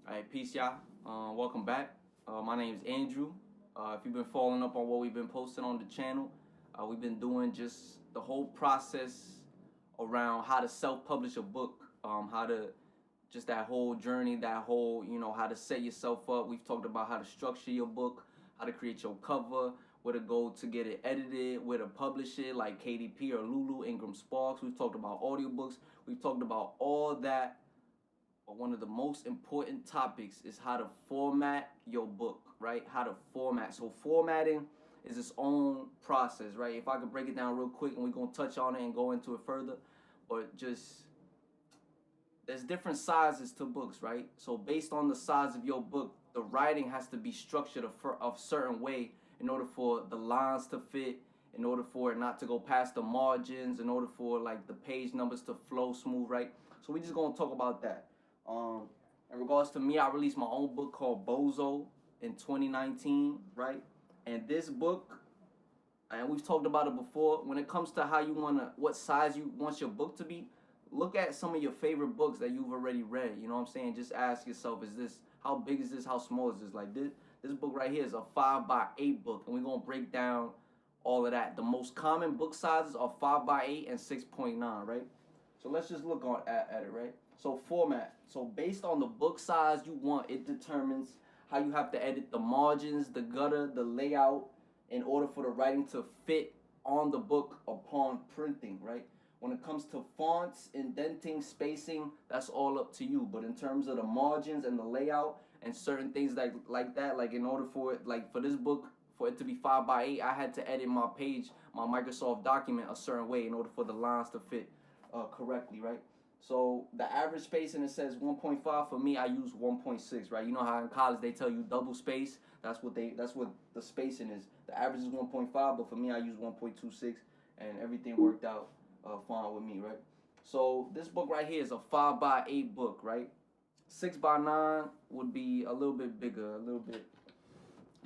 All right, peace, y'all. Welcome back. My name is Andrew. If you've been following up on what we've been posting on the channel, we've been doing just the whole process around how to self-publish a book, how to just that whole journey, that whole, how to set yourself up. We've talked about how to structure your book, how to create your cover, where to go to get it edited, where to publish it, like KDP or Lulu, Ingram Sparks. We've talked about audiobooks. We've talked about all that. But one of the most important topics is how to format your book, right? How to format. So formatting is its own process, right? If I could break it down real quick, and we're going to touch on it and go into it further, but just there's different sizes to books, right? So based on the size of your book, the writing has to be structured a certain way in order for the lines to fit, in order for it not to go past the margins, in order for like the page numbers to flow smooth, right? So we just gonna talk about that. In regards to me, I released my own book called Bozo in 2019, right? And this book, and we've talked about it before, when it comes to how you what size you want your book to be, look at some of your favorite books that you've already read. You know what I'm saying? Just ask yourself, how big is this? How small is this? Like this book right here is a 5x8 book, and we're gonna break down all of that. The most common book sizes are 5x8 and 6.9, right? So let's just look at it, right? So format. So based on the book size you want, it determines how you have to edit the margins, the gutter, the layout, in order for the writing to fit on the book upon printing, right? When it comes to fonts, indenting, spacing, that's all up to you. But in terms of the margins and the layout and certain things like that, like in order for it, like for this book, for it to be 5x8, I had to edit my page, my Microsoft document a certain way in order for the lines to fit correctly, right? So the average spacing, it says 1.5. For me, I use 1.6, right? You know how in college they tell you double space. That's what the spacing is. The average is 1.5, but for me, I use 1.26, and everything worked out fine with me, right? So this book right here is a 5x8 book, right? 6x9 would be a little bit bigger, a little bit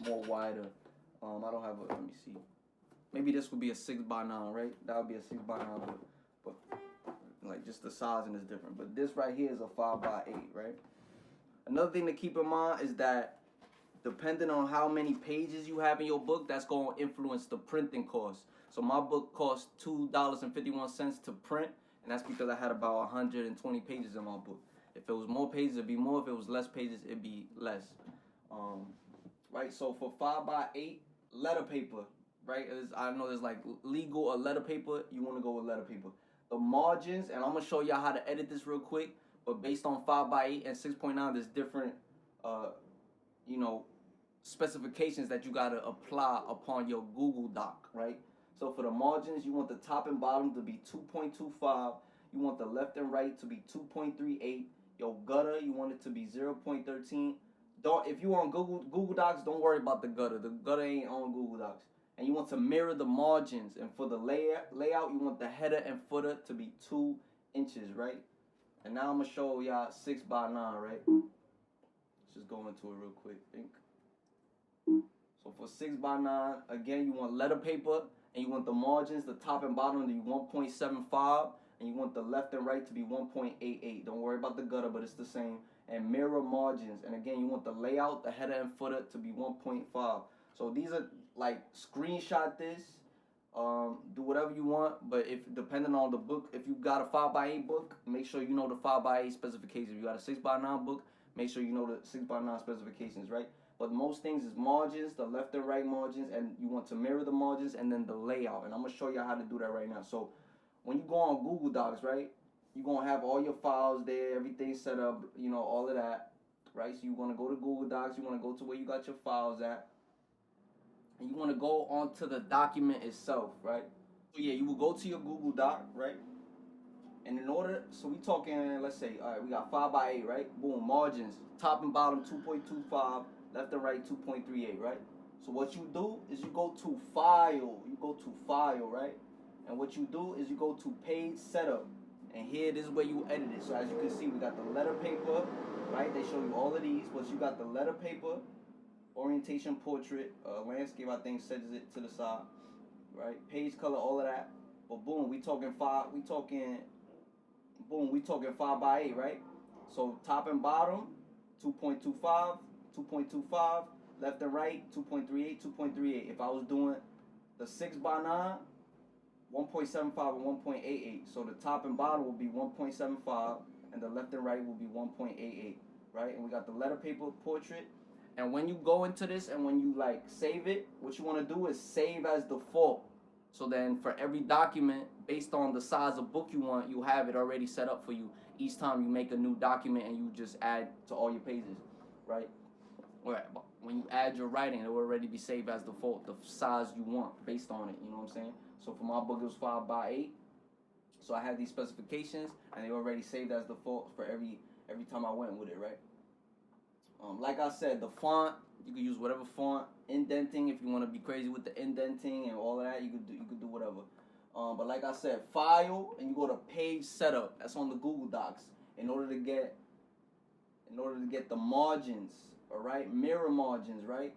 more wider. I don't have a, let me see. Maybe this would be a 6x9, right? That would be a 6x9 book, but like just the sizing is different. But this right here is a 5x8, right? Another thing to keep in mind is that depending on how many pages you have in your book, that's going to influence the printing cost. So my book cost $2.51 to print, and that's because I had about 120 pages in my book. If it was more pages, it'd be more. If it was less pages, it'd be less. Right, so for 5x8 letter paper, right, I know there's like legal or letter paper, you want to go with letter paper. The margins, and I'm going to show y'all how to edit this real quick, but based on 5x8 and 6.9, there's different, specifications that you got to apply upon your Google Doc, right? So for the margins, you want the top and bottom to be 2.25. You want the left and right to be 2.38. Your gutter, you want it to be 0.13. If you on Google Docs, don't worry about the gutter. The gutter ain't on Google Docs. And you want to mirror the margins. And for the layout, you want the header and footer to be 2 inches, right? And now I'm going to show y'all 6x9, right? Let's just go into it real quick, So for 6x9, again, you want letter paper, and you want the margins, the top and bottom to be 1.75, and you want the left and right to be 1.88. Don't worry about the gutter, but it's the same. And mirror margins, and again, you want the layout, the header and footer to be 1.5. So these are like screenshot this, do whatever you want, but if depending on the book, if you got a 5x8 book, make sure you know the 5x8 specifications. If you got a 6x9 book, make sure you know the 6x9 specifications, right? But most things is margins, the left and right margins, and you want to mirror the margins and then the layout. And I'm going to show you how to do that right now. So when you go on Google Docs, right, you're going to have all your files there, everything set up, all of that, right? So you want to go to Google Docs, you want to go to where you got your files at, and you want to go onto the document itself, right? So yeah, you will go to your Google Doc, right? And so we talking, let's say, all right, we got 5x8, right? Boom, margins, top and bottom 2.25, left and right 2.38, right? So what you do is you go to file, right? And what you do is you go to page setup. And here, this is where you edit it. So as you can see, we got the letter paper, right? They show you all of these, but you got the letter paper, orientation, portrait, landscape, I think sets it to the side, right? Page color, all of that. But boom, we talking 5x8, right? So top and bottom, 2.25, 2.25, left and right, 2.38, 2.38. If I was doing the 6x9, 1.75 and 1.88. So the top and bottom will be 1.75 and the left and right will be 1.88, right? And we got the letter paper portrait. And when you go into this and when you like save it, what you want to do is save as default. So then for every document, based on the size of book you want, you have it already set up for you each time you make a new document and you just add to all your pages, right? Right. When you add your writing, it will already be saved as default, the size you want based on it, you know what I'm saying? So for my book, it was 5x8. So I had these specifications and they already saved as default for every time I went with it, right? Like I said, the font, you can use whatever font. Indenting, if you want to be crazy with the indenting and all of that, you could do whatever. But like I said, file and you go to page setup. That's on the Google Docs. In order to get the margins, all right, mirror margins, right?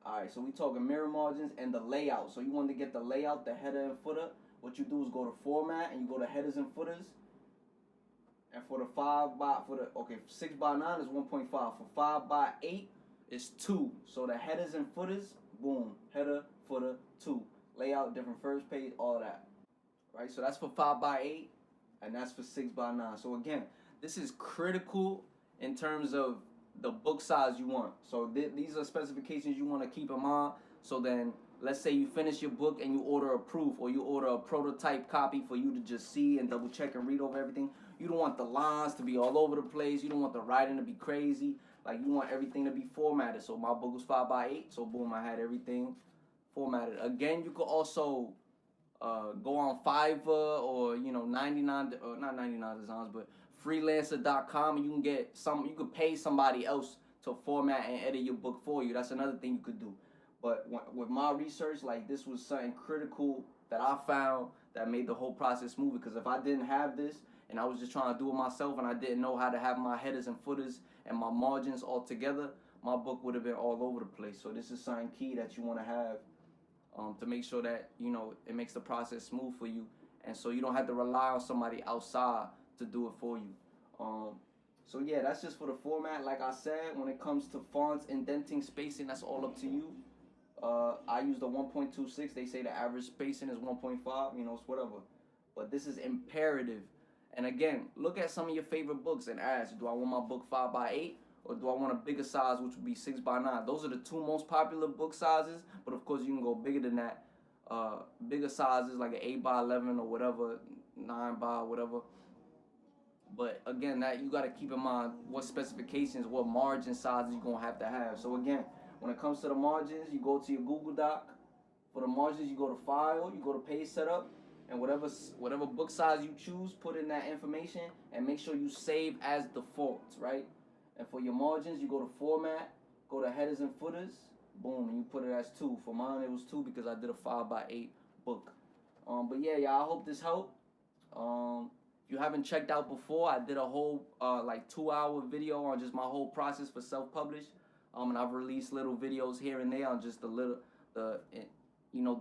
All right, so we talking mirror margins and the layout. So you want to get the layout, the header and footer. What you do is go to format and you go to headers and footers. And for the 6x9 is 1.5. For 5x8 is 2. So the headers and footers, boom, header, footer, 2. Layout, different first page, all that. Right? So that's for 5x8 and that's for 6x9. So again, this is critical in terms of the book size you want. So these are specifications you want to keep in mind. So then let's say you finish your book and you order a proof or you order a prototype copy for you to just see and double check and read over everything. You don't want the lines to be all over the place. You don't want the writing to be crazy. Like, you want everything to be formatted. So my book was 5x8. So boom, I had everything formatted. Again, you could also go on Fiverr or, 99, or not 99 Designs, but freelancer.com, and you could pay somebody else to format and edit your book for you. That's another thing you could do. But with my research, like, this was something critical that I found that made the whole process smooth. Because if I didn't have this and I was just trying to do it myself and I didn't know how to have my headers and footers and my margins all together, my book would have been all over the place. So this is something key that you want to have to make sure that, it makes the process smooth for you. And so you don't have to rely on somebody outside to do it for you. So yeah, that's just for the format. Like I said, when it comes to fonts, indenting, spacing, that's all up to you. I use the 1.26. They say the average spacing is 1.5. It's whatever. But this is imperative. And again, look at some of your favorite books and ask, do I want my book 5x8 or do I want a bigger size, which would be 6x9? Those are the two most popular book sizes. But of course, you can go bigger than that. Bigger sizes like an 8x11 or whatever, 9x whatever. But again, that you got to keep in mind what specifications, what margin sizes you're going to have. So again, when it comes to the margins, you go to your Google Doc. For the margins, you go to File, you go to Page Setup, and whatever book size you choose, put in that information, and make sure you save as default, right? And for your margins, you go to Format, go to Headers and Footers, boom, and you put it as 2. For mine, it was 2 because I did a 5x8 book. But yeah, y'all, I hope this helped. If you haven't checked out before, I did a whole 2-hour video on just my whole process for self-publish. And I've released little videos here and there on just the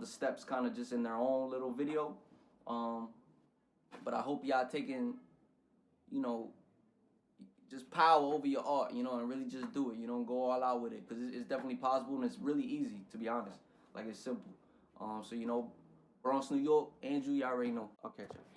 steps kind of just in their own little video. But I hope y'all taking, just power over your art, and really just do it. Go all out with it because it's definitely possible and it's really easy, to be honest. Like, it's simple. So, Bronx, New York, Andrew, y'all already know. I'll catch you.